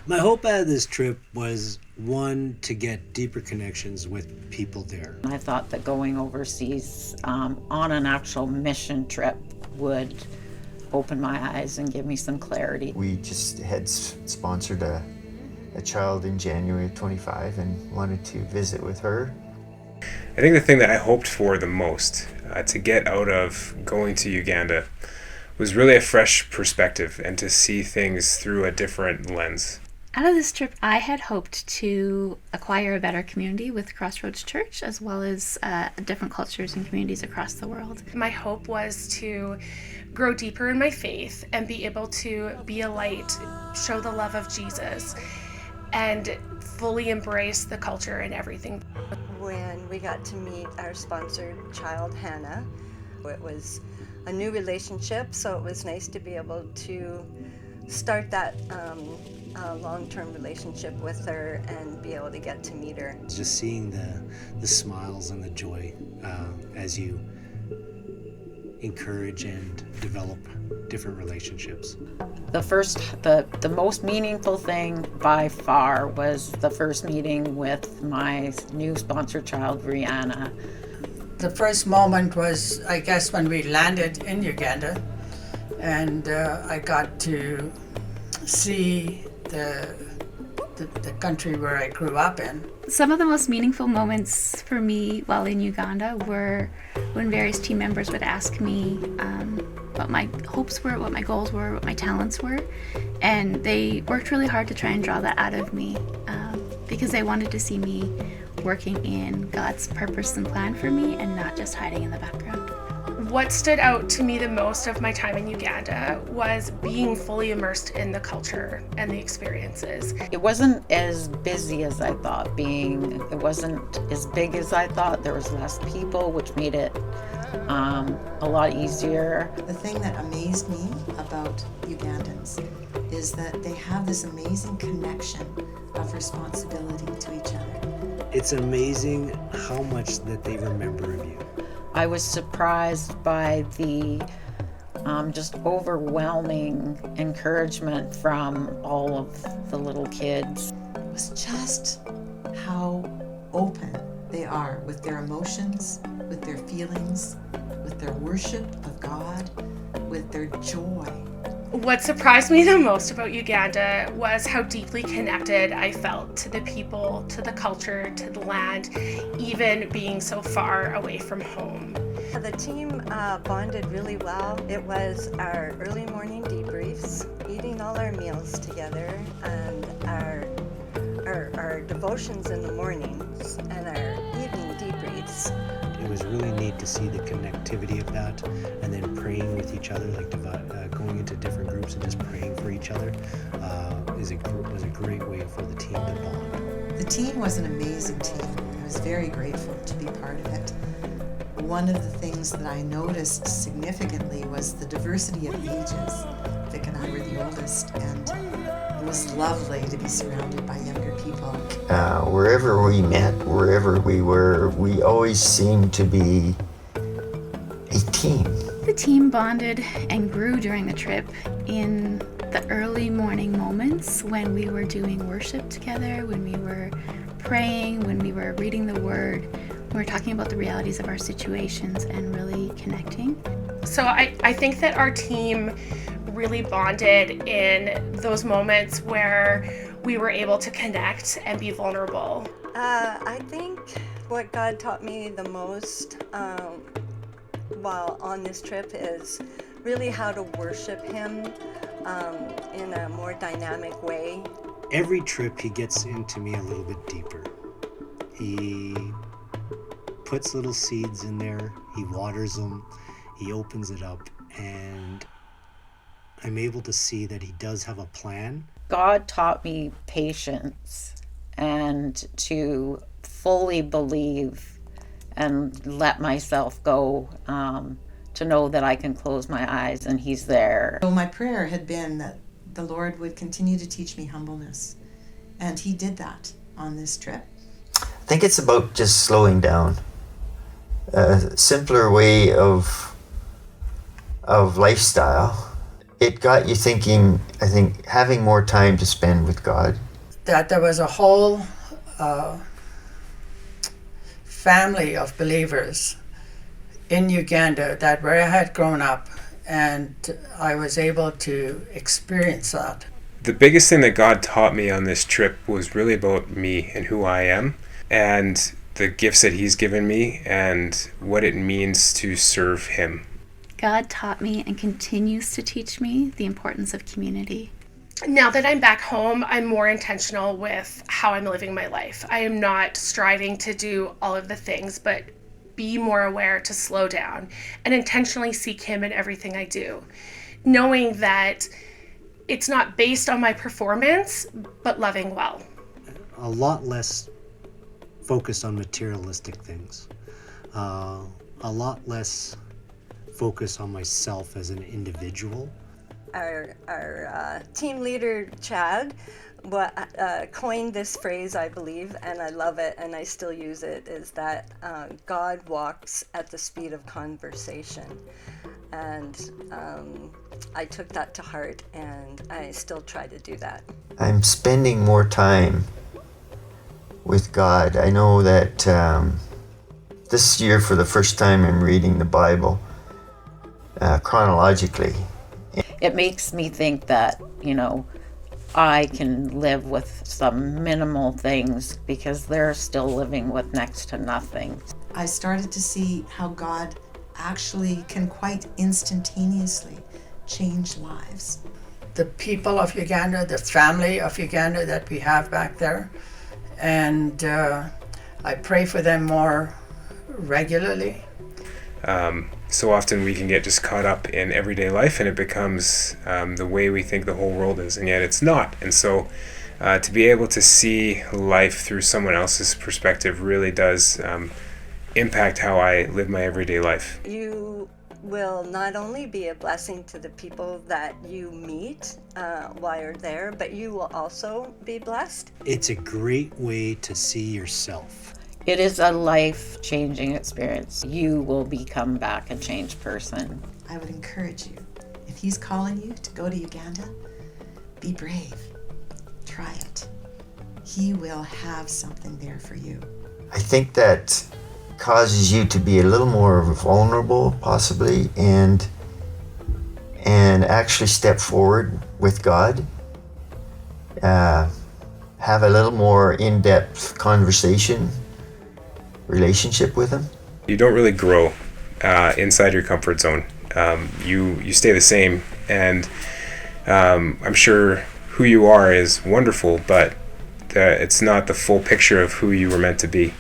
My hope out of this trip was, one, to get deeper connections with people there. I thought that going overseas on an actual mission trip would open my eyes and give me some clarity. We just had sponsored a child in January of 25 and wanted to visit with her. I think the thing that I hoped for the most to get out of going to Uganda was really a fresh perspective and to see things through a different lens. Out of this trip, I had hoped to acquire a better community with Crossroads Church, as well as different cultures and communities across the world. My hope was to grow deeper in my faith and be able to be a light, show the love of Jesus, and fully embrace the culture and everything. When we got to meet our sponsored child, Hannah, it was a new relationship, so it was nice to be able to start that long-term relationship with her and be able to get to meet her. Just seeing the smiles and the joy as you encourage and develop different relationships. The most meaningful thing by far was the first meeting with my new sponsored child, Rihanna. The first moment was, I guess, when we landed in Uganda, and I got to see the country where I grew up in. Some of the most meaningful moments for me while in Uganda were when various team members would ask me what my hopes were, what my goals were, what my talents were, and they worked really hard to try and draw that out of me because they wanted to see me working in God's purpose and plan for me and not just hiding in the background. What stood out to me the most of my time in Uganda was being fully immersed in the culture and the experiences. It wasn't as busy as I thought. It wasn't as big as I thought. There was less people, which made it a lot easier. The thing that amazed me about Ugandans is that they have this amazing connection of responsibility to each other. It's amazing how much that they remember of you. I was surprised by the just overwhelming encouragement from all of the little kids. It was just how open they are with their emotions, with their feelings, with their worship of God, with their joy. What surprised me the most about Uganda was how deeply connected I felt to the people, to the culture, to the land, even being so far away from home. The team bonded really well. It was our early morning debriefs, eating all our meals together, and our devotions in the mornings, and our evening debriefs. It was really neat to see the connectivity of that, and then praying with each other, like going into different groups and just praying for each other was a great way for the team to bond. The team was an amazing team. I was very grateful to be part of it. One of the things that I noticed significantly was the diversity of ages. Vic and I were the oldest, and it was lovely to be surrounded by younger people. Wherever we met, wherever we were, we always seemed to be a team. The team bonded and grew during the trip in the early morning moments when we were doing worship together, when we were praying, when we were reading the Word, when we were talking about the realities of our situations and really connecting. So I think that our team really bonded in those moments where we were able to connect and be vulnerable. I think what God taught me the most while on this trip is really how to worship Him in a more dynamic way. Every trip he gets into me a little bit deeper. He puts little seeds in there, he waters them, he opens it up, and I'm able to see that he does have a plan. God taught me patience and to fully believe and let myself go, to know that I can close my eyes and He's there. So my prayer had been that the Lord would continue to teach me humbleness, and He did that on this trip. I think it's about just slowing down. A simpler way of lifestyle. it got you thinking, I think, having more time to spend with God. That there was a whole family of believers in Uganda that where I had grown up, and I was able to experience that. The biggest thing that God taught me on this trip was really about me and who I am, and the gifts that He's given me, and what it means to serve Him. God taught me and continues to teach me the importance of community. Now that I'm back home, I'm more intentional with how I'm living my life. I am not striving to do all of the things, but be more aware to slow down and intentionally seek Him in everything I do, knowing that it's not based on my performance, but loving well. A lot less focused on materialistic things. A lot less focus on myself as an individual. Our team leader, Chad, coined this phrase, I believe, and I love it and I still use it, is that God walks at the speed of conversation. And I took that to heart, and I still try to do that. I'm spending more time with God. I know that this year, for the first time, I'm reading the Bible chronologically. It makes me think that, I can live with some minimal things because they're still living with next to nothing. I started to see how God actually can quite instantaneously change lives. The people of Uganda, the family of Uganda that we have back there, and I pray for them more regularly. So often we can get just caught up in everyday life, and it becomes the way we think the whole world is, and yet it's not. And so to be able to see life through someone else's perspective really does impact how I live my everyday life. You will not only be a blessing to the people that you meet while you're there, but you will also be blessed. It's a great way to see yourself. It is a life-changing experience. You will become back a changed person. I would encourage you, if He's calling you to go to Uganda, be brave. Try it. He will have something there for you. I think that causes you to be a little more vulnerable, possibly, and actually step forward with God. Have a little more in-depth conversation, relationship with Him. You don't really grow inside your comfort zone. You stay the same, and I'm sure who you are is wonderful, but it's not the full picture of who you were meant to be.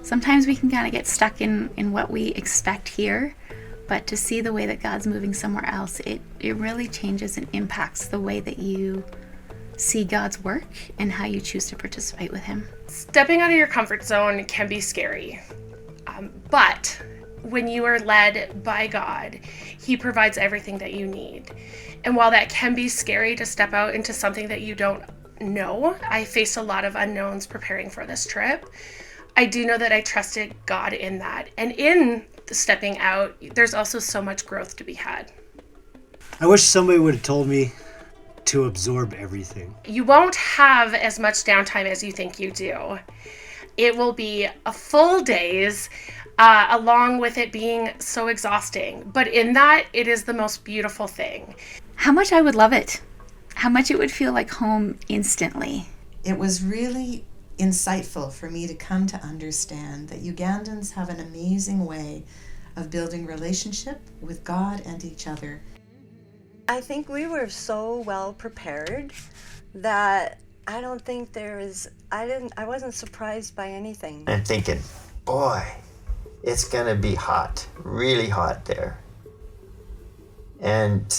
Sometimes we can kind of get stuck in what we expect here, but to see the way that God's moving somewhere else, it really changes and impacts the way that you see God's work and how you choose to participate with Him. Stepping out of your comfort zone can be scary, but when you are led by God, He provides everything that you need. And while that can be scary to step out into something that you don't know, I faced a lot of unknowns preparing for this trip. I do know that I trusted God in that. And in the stepping out, there's also so much growth to be had. I wish somebody would have told me to absorb everything. You won't have as much downtime as you think you do. It will be a full days, along with it being so exhausting. But in that, it is the most beautiful thing. How much I would love it. How much it would feel like home instantly. It was really insightful for me to come to understand that Ugandans have an amazing way of building relationship with God and each other. I think we were so well prepared that I don't think I wasn't surprised by anything. I'm thinking, boy, it's gonna be hot, really hot there. And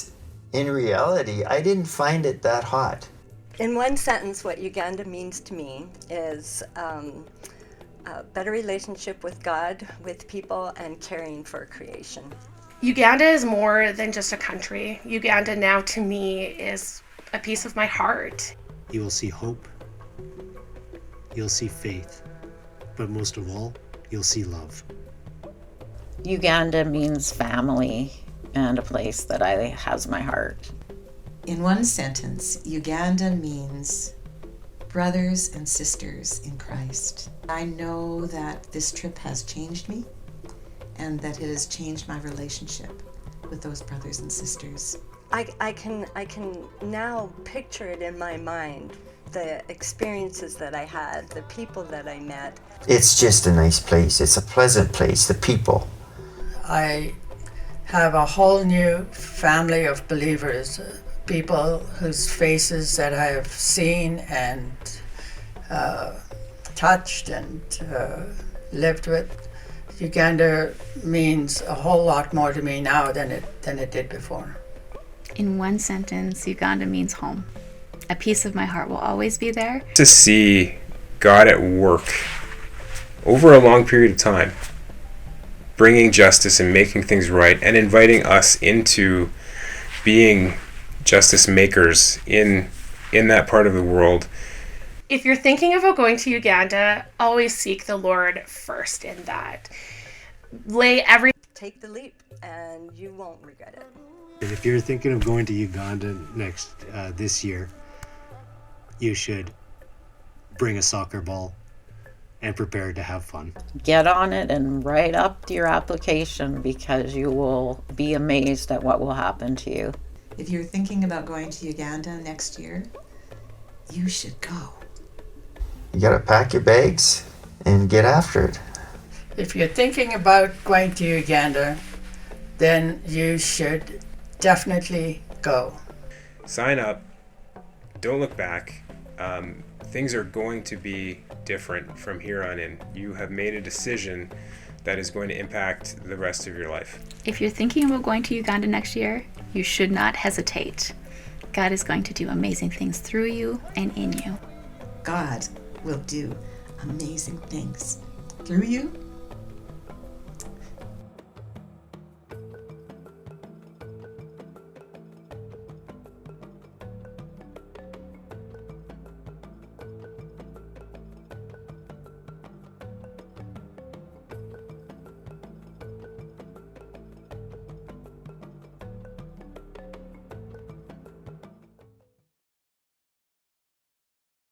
in reality, I didn't find it that hot. In one sentence, what Uganda means to me is a better relationship with God, with people, and caring for creation. Uganda is more than just a country. Uganda now to me is a piece of my heart. You will see hope. You'll see faith. But most of all, you'll see love. Uganda means family and a place that has my heart. In one sentence, Uganda means brothers and sisters in Christ. I know that this trip has changed me and that it has changed my relationship with those brothers and sisters. I can now picture it in my mind, the experiences that I had, the people that I met. It's just a nice place. It's a pleasant place. The people. I have a whole new family of believers, people whose faces that I have seen and touched and lived with. Uganda means a whole lot more to me now than it did before. In one sentence, Uganda means home. A piece of my heart will always be there. To see God at work over a long period of time, bringing justice and making things right, and inviting us into being justice makers in that part of the world. If you're thinking about going to Uganda, always seek the Lord first in that. Take the leap and you won't regret it. And if you're thinking of going to Uganda this year, you should bring a soccer ball and prepare to have fun. Get on it and write up your application, because you will be amazed at what will happen to you. If you're thinking about going to Uganda next year, you should go. You gotta pack your bags and get after it. If you're thinking about going to Uganda, then you should definitely go. Sign up. Don't look back. Things are going to be different from here on in. You have made a decision that is going to impact the rest of your life. If you're thinking about going to Uganda next year, you should not hesitate. God is going to do amazing things through you and in you. God will do amazing things through you